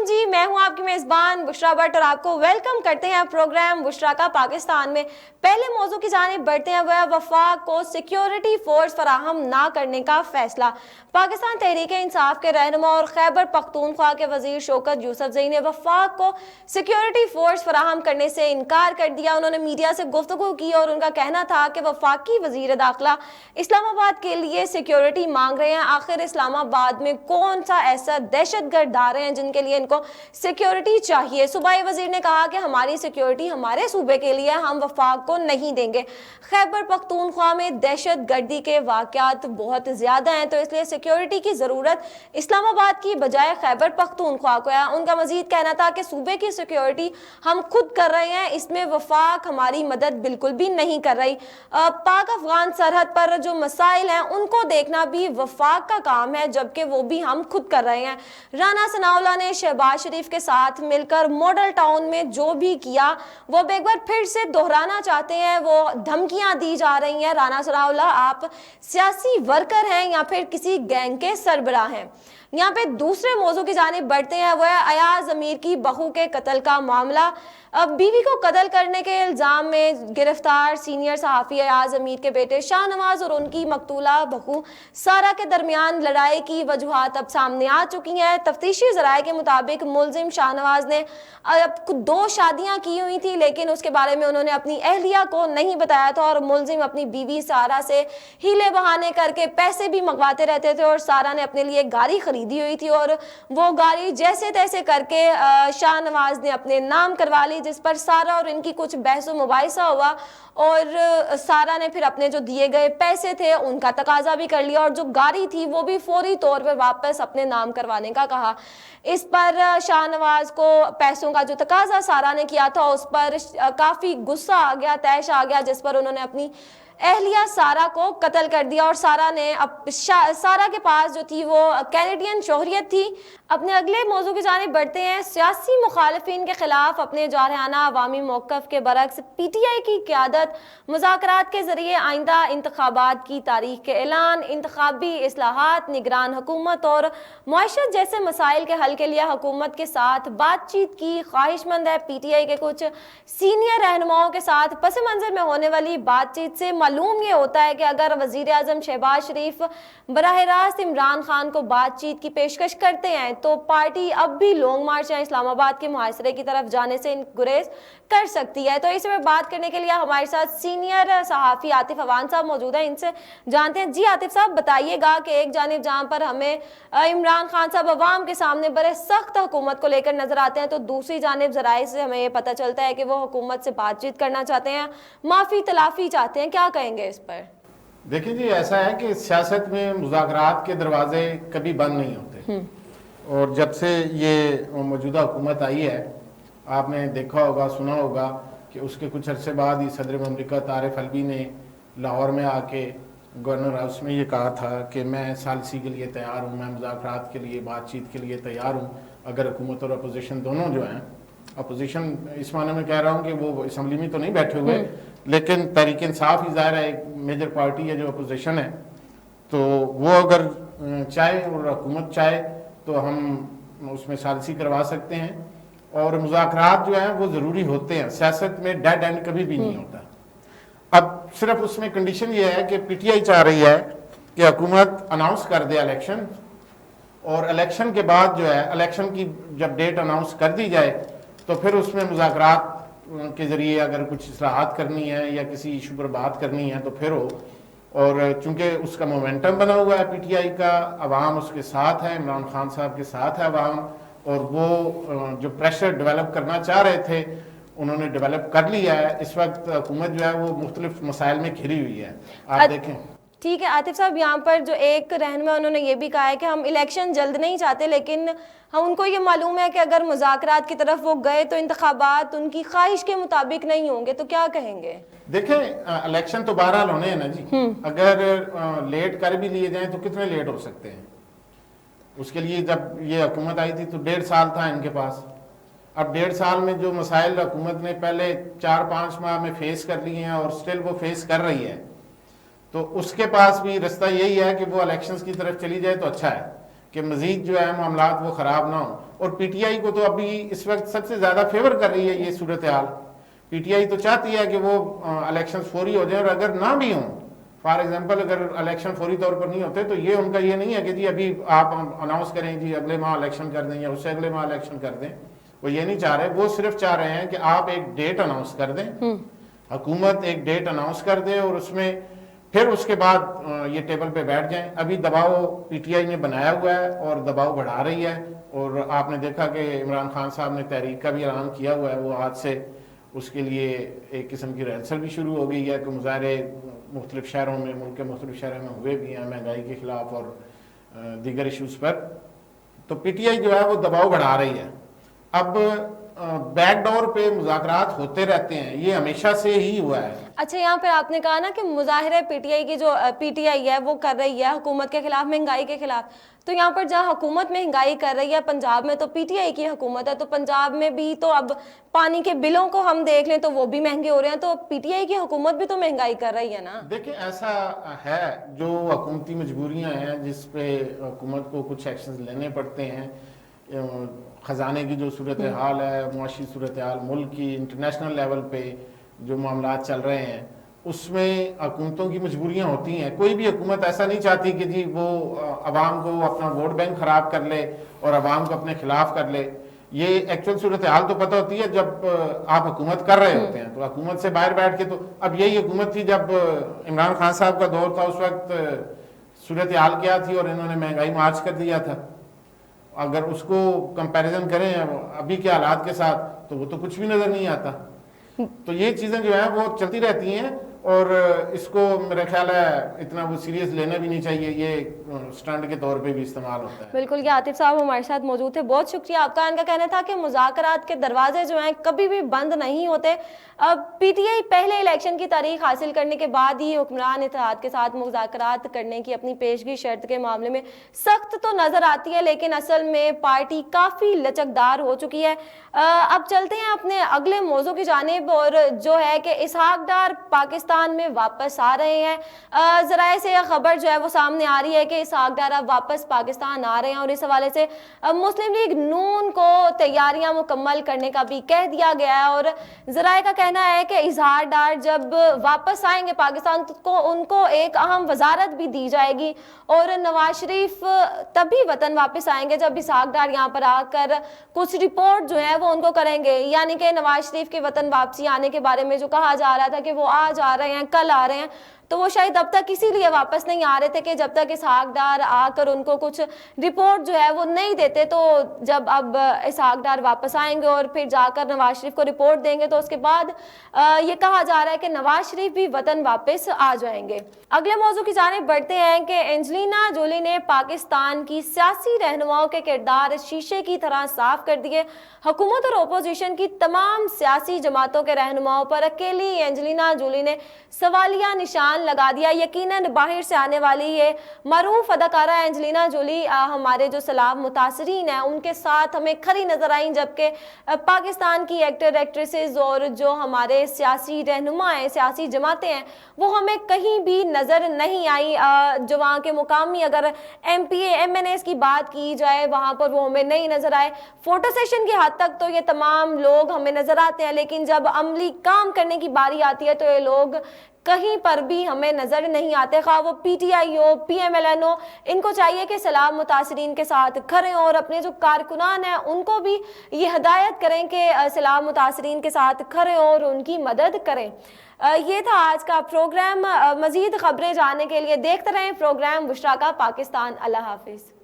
अस्सलामुअलैकुम जी, मैं हूं आपकी मेज़बान बुशरा भट्ट और आपको वेलकम करते हैं प्रोग्राम बुशरा का पाकिस्तान में। पहले मौजू की जानिब बढ़ते हैं, वह वफाक को सिक्योरिटी फोर्स फराहम ना करने का फैसला। पाकिस्तान तहरीक इंसाफ के रहनुमा और खैबर पख्तूनख्वा के वजीर शौकत यूसुफजई ने वफाक को सिक्योरिटी फोर्स फराहम करने से इनकार कर दिया। उन्होंने मीडिया से गुफ्तगू की और उनका कहना था कि वफाकी वजीर दाखिला इस्लामाबाद के लिए सिक्योरिटी मांग रहे हैं। आखिर इस्लामाबाद में कौन सा ऐसा दहशतगर्द दारे हैं जिनके लिए इनको सिक्योरिटी चाहिए? सूबाई वजीर ने कहा कि हमारी सिक्योरिटी हमारे सूबे के लिए, हम वफाक को नहीं देंगे। खैबर पख्तूनख्वा में दहशत गर्दी के वाक़यात बहुत ज़्यादा हैं, तो इसलिए सिक्योरिटी की ज़रूरत इस्लामाबाद की बजाय खैबर पख्तूनख्वा को है। उनका मजीद कहना था कि सूबे की सिक्योरिटी हम खुद कर रहे हैं, इसमें वफाक हमारी मदद बिल्कुल भी नहीं कर रही। पाक अफगान सरहद पर जो मसाइल हैं उनको देखना भी वफाक का काम है, जबकि वो भी हम खुद कर रहे हैं। राना सनाउल्लाह ने शहबाज शरीफ के साथ मिलकर मॉडल टाउन में जो भी किया वो एक बार फिर से दोहराना चाहते हैं। वो धमकियां दी जा रही हैं, राना सनाउल्लाह आप सियासी वर्कर हैं या फिर किसी गैंग के सरबराह हैं। यहाँ पे दूसरे मौजू की जानिब बढ़ते हैं, वह अयाज अमीर की बहू के कत्ल का मामला। अब बीवी को कत्ल करने के इल्ज़ाम में गिरफ्तार सीनियर सहाफ़ी अयाज अमीर के बेटे शाहनवाज और उनकी मकतूला बहू सारा के दरमियान लड़ाई की वजूहात अब सामने आ चुकी हैं। तफ्तीशी ज़राए के मुताबिक मुलजिम शाहनवाज ने अब 2 शादियां की हुई थी, लेकिन उसके बारे में उन्होंने अपनी अहलिया को नहीं बताया था और मुलजिम अपनी बीवी सारा से हीले बहाने करके पैसे भी मंगवाते रहते थे और सारा ने अपने लिए गाड़ी खरीदी हुई थी और वो गाड़ी जैसे तैसे करके शाहनवाज ने अपने नाम करवा ली, जिस पर सारा और इनकी कुछ बहसो मुबाहिसा हुआ और सारा ने फिर अपने जो दिए गए पैसे थे उनका तकाजा भी कर लिया और जो गाड़ी थी वो भी फौरी तौर पर वापस अपने नाम करवाने का कहा। इस पर शाहनवाज को पैसों का जो तकाजा सारा ने किया था उस पर काफ़ी गुस्सा आ गया, तैश आ गया, जिस पर उन्होंने अपनी अहलिया सारा को कत्ल कर दिया और सारा ने सारा के पास जो थी वो कैनेडियन शोहरियत थी। अपने अगले मौजू की जानिब बढ़ते हैं। सियासी मुखालिफिन के खिलाफ अपने जारहाना अवामी मौक़िफ़ के बरक्स PTI की क़यादत मुज़ाकरात के ज़रिए आइंदा इंतखाबात की तारीख के ऐलान, इंतखाबी इस्लाहात, निगरान हुकूमत और मईशत जैसे मसाइल के हल के लिए हुकूमत के साथ बातचीत की ख्वाहिशमंद है। PTI के कुछ सीनियर रहनुमाओं के साथ पस मंज़र में होने वाली बातचीत से मालूम ये होता है कि अगर वज़ीर आज़म शहबाज शरीफ बराह रास्त इमरान खान को बातचीत की पेशकश करते हैं तो पार्टी अब भी लॉन्ग मार्च या इस्लामाबाद के मुहासरे की तरफ जाने से गुरेज कर सकती है। तो इस पर बात करने के लिए हमारे साथ सीनियर सहाफ़ी आतिफ अवान साहब मौजूद हैं, इनसे जानते हैं। जी आतिफ साहब, बताइएगा कि एक जानिब जहाँ पर हमें इमरान खान साहब अवाम के सामने बड़े सख्त हुकूमत को लेकर नजर आते हैं, तो दूसरी जानिब ज़राए से हमें ये पता चलता है कि वो हुकूमत से बातचीत करना चाहते हैं, माफ़ी तलाफ़ी चाहते हैं। क्या कहेंगे इस पर? देखिए जी, ऐसा है कि सियासत में मुज़ाकरात के दरवाजे कभी बंद नहीं होते और जब से ये मौजूदा हुकूमत आई है आपने देखा होगा, सुना होगा कि उसके कुछ अरसे बाद ही सदर ममलिकत आरिफ अलवी ने लाहौर में आके गवर्नर हाउस में ये कहा था कि मैं सालसी के लिए तैयार हूँ, मैं मुज़ाकरात के लिए, बातचीत के लिए तैयार हूँ अगर हुकूमत और अपोजिशन दोनों जो हैं, अपोजिशन इस माने में कह रहा हूँ कि वो असम्बली में तो नहीं बैठे हुए, लेकिन तहरीक इंसाफ ही ज़ाहिर है एक मेजर पार्टी है जो अपोजिशन है, तो वो अगर चाहे और हुकूमत चाहे तो हम उसमें सालसी करवा सकते हैं और मुज़ाकरात जो हैं वो ज़रूरी होते हैं। सियासत में डेड एंड कभी भी नहीं होता। अब सिर्फ उसमें कंडीशन ये है कि PTI चाह रही है कि हुकूमत अनाउंस कर दे इलेक्शन और इलेक्शन के बाद जो है, इलेक्शन की जब डेट अनाउंस कर दी जाए तो फिर उसमें मुज़ाकरात के ज़रिए अगर कुछ इस्लाहात करनी है या किसी इशू पर बात करनी है तो फिर हो। और चूंकि उसका मोमेंटम बना हुआ है PTI का, अवाम उसके साथ है, इमरान खान साहब के साथ है अवाम, और वो जो प्रेशर डेवलप करना चाह रहे थे उन्होंने डेवलप कर लिया है। इस वक्त हुकूमत जो है वो मुख्तलिफ मसाइल में घिरी हुई है, आप देखें। ठीक है आतिफ साहब, यहाँ पर जो एक रहनुमा उन्होंने ये भी कहा है कि हम इलेक्शन जल्द नहीं चाहते, लेकिन हम उनको ये मालूम है कि अगर मुज़ाकरात की तरफ वो गए तो इंतखाबात उनकी ख्वाहिश के मुताबिक नहीं होंगे, तो क्या कहेंगे? देखें, इलेक्शन तो बहरहाल होने हैं ना जी। अगर लेट कर भी लिए जाएं तो कितने लेट हो सकते हैं? उसके लिए जब ये हुकूमत आई थी तो 1.5 साल था इनके पास। अब 1.5 साल में जो मसाइल हुकूमत ने पहले 4-5 माह में फेस कर लिए हैं और स्टिल वो फेस कर रही है, तो उसके पास भी रास्ता यही है कि वो इलेक्शंस की तरफ चली जाए तो अच्छा है। کہ مزید جو ہے معاملات وہ خراب نہ ہوں. اور پی ٹی آئی کو تو ابھی اس وقت سب سے زیادہ فیور کر رہی ہے یہ صورتحال. پی ٹی آئی تو چاہتی ہے کہ وہ الیکشن فوری ہو جائیں, اور اگر نہ بھی ہوں, فار ایگزامپل اگر الیکشن فوری طور پر نہیں ہوتے تو یہ ان کا یہ نہیں ہے کہ جی ابھی آپ اناؤنس کریں جی اگلے ماہ الیکشن کر دیں یا اس سے اگلے ماہ الیکشن کر دیں. وہ یہ نہیں چاہ رہے, وہ صرف چاہ رہے ہیں کہ آپ ایک ڈیٹ اناؤنس کر دیں, حکومت ایک ڈیٹ اناؤنس کر دے, اور اس میں پھر اس کے بعد یہ ٹیبل پہ بیٹھ جائیں. ابھی دباؤ پی ٹی آئی نے بنایا ہوا ہے اور دباؤ بڑھا رہی ہے, اور آپ نے دیکھا کہ عمران خان صاحب نے تحریک کا بھی اعلان کیا ہوا ہے. وہ آج سے اس کے لیے ایک قسم کی ریہرسل بھی شروع ہو گئی ہے کہ مظاہرے مختلف شہروں میں, ملک کے مختلف شہروں میں ہوئے بھی ہیں مہنگائی کے خلاف اور دیگر ایشوز پر. تو پی ٹی آئی جو ہے وہ دباؤ بڑھا رہی ہے. اب بیک ڈور پہ مذاکرات ہوتے رہتے ہیں, یہ ہمیشہ سے ہی ہوا ہے. اچھا, یہاں پہ آپ نے کہا نا کہ مظاہرے پی ٹی آئی کی جو پی ٹی آئی ہے وہ کر رہی ہے حکومت کے خلاف, مہنگائی کے خلاف, تو یہاں پر جہاں حکومت مہنگائی کر رہی ہے پنجاب میں تو پی ٹی آئی کی حکومت ہے, تو پنجاب میں بھی تو اب پانی کے بلوں کو ہم دیکھ لیں تو وہ بھی مہنگے ہو رہے ہیں, تو پی ٹی آئی کی حکومت بھی تو مہنگائی کر رہی ہے نا. دیکھیں ایسا ہے, جو حکومتی مجبوریاں ہیں جس پہ حکومت کو کچھ ایکشنز لینے پڑتے ہیں, خزانے کی جو صورتحال ہے, معاشی صورتحال ملک کی, انٹرنیشنل لیول پہ جو معاملات چل رہے ہیں, اس میں حکومتوں کی مجبوریاں ہوتی ہیں. کوئی بھی حکومت ایسا نہیں چاہتی کہ جی وہ عوام کو اپنا ووٹ بینک خراب کر لے اور عوام کو اپنے خلاف کر لے. یہ ایکچوئل صورتحال تو پتہ ہوتی ہے جب آپ حکومت کر رہے ہوتے ہیں. تو حکومت سے باہر بیٹھ کے, تو اب یہی حکومت تھی جب عمران خان صاحب کا دور تھا, اس وقت صورتحال کیا تھی اور انہوں نے مہنگائی مارچ کر دیا تھا. اگر اس کو کمپیریزن کریں ابھی کے حالات کے ساتھ تو وہ تو کچھ بھی نظر نہیں آتا. تو یہ چیزیں جو ہیں وہ چلتی رہتی ہیں, اور اس کو میرا خیال ہے اتنا وہ سیریس لینا بھی نہیں چاہیے, یہ سٹنٹ کے طور پہ بھی استعمال ہوتا ہے. بالکل, یہ عاطف صاحب ہمارے ساتھ موجود تھے, بہت شکریہ آپ کا. ان کا کہنا تھا کہ مذاکرات کے دروازے جو ہیں کبھی بھی بند نہیں ہوتے. اب پی ٹی آئی پہلے الیکشن کی تاریخ حاصل کرنے کے بعد ہی حکمران اتحاد کے ساتھ مذاکرات کرنے کی اپنی پیشگی شرط کے معاملے میں سخت تو نظر آتی ہے, لیکن اصل میں پارٹی کافی لچکدار ہو چکی ہے. اب چلتے ہیں اپنے اگلے موضوع کی جانب, اور جو ہے کہ اسحاق ڈار پاکستان میں واپس آ رہے ہیں. ذرائع سے یہ خبر جو ہے وہ سامنے آ رہی ہے کہ اسحاق ڈار اب واپس پاکستان آ رہے ہیں, اور اس حوالے سے مسلم لیگ نون کو تیاریاں مکمل کرنے کا بھی کہہ دیا گیا ہے. اور ذرائع کا کہنا ہے کہ اسحاق ڈار جب واپس آئیں گے پاکستان تو ان کو ایک اہم وزارت بھی دی جائے گی, اور نواز شریف تبھی وطن واپس آئیں گے جب اسحاق ڈار یہاں پر آ کر کچھ رپورٹ جو ہے وہ ان کو کریں گے. یعنی کہ نواز شریف کے وطن واپسی آنے کے بارے میں جو کہا جا رہا تھا کہ وہ آج آ رہے ہیں, کل آ رہے ہیں, تو وہ شاید اب تک اسی لیے واپس نہیں آ رہے تھے کہ جب تک اسحاق ڈار آ کر ان کو کچھ رپورٹ جو ہے وہ نہیں دیتے. تو جب اب اسحاق ڈار واپس آئیں گے اور پھر جا کر نواز شریف کو رپورٹ دیں گے, تو اس کے بعد یہ کہا جا رہا ہے کہ نواز شریف بھی وطن واپس آ جائیں گے. اگلے موضوع کی جانب بڑھتے ہیں کہ اینجلینا جولی نے پاکستان کی سیاسی رہنماؤں کے کردار شیشے کی طرح صاف کر دیے. حکومت اور اپوزیشن کی تمام سیاسی جماعتوں کے رہنماؤں پر اکیلی اینجلینا جولی نے سوالیہ نشان لگا دیا. یقیناً باہر سے آنے والی یہ معروف اداکارہ اینجلینا جولی ہمارے جو سلام متاثرین ہیں ان کے ساتھ ہمیں کھڑی نظر آئیں, جبکہ پاکستان کی ایکٹر ایکٹریسز اور جو ہمارے سیاسی رہنما ہیں, سیاسی جماعتیں ہیں, وہ ہمیں کہیں بھی نظر نہیں آئی. جو وہاں کے مقامی اگر M P A M N As کی بات کی جائے وہاں پر وہ ہمیں نہیں نظر آئے. فوٹو سیشن کی حد تک تو یہ تمام لوگ ہمیں نظر آتے ہیں, لیکن جب عملی کام کرنے کی باری آتی ہے تو یہ لوگ کہیں پر بھی ہمیں نظر نہیں آتے, خواہ وہ پی ٹی آئی ہو, پی ایم ایل این ہو. ان کو چاہیے کہ سلام متاثرین کے ساتھ کھڑے ہوں اور اپنے جو کارکنان ہیں ان کو بھی یہ ہدایت کریں کہ سلام متاثرین کے ساتھ کھڑے ہوں اور ان کی مدد کریں. یہ تھا آج کا پروگرام. مزید خبریں جاننے کے لیے دیکھتے رہیں پروگرام بشرا کا پاکستان. اللہ حافظ.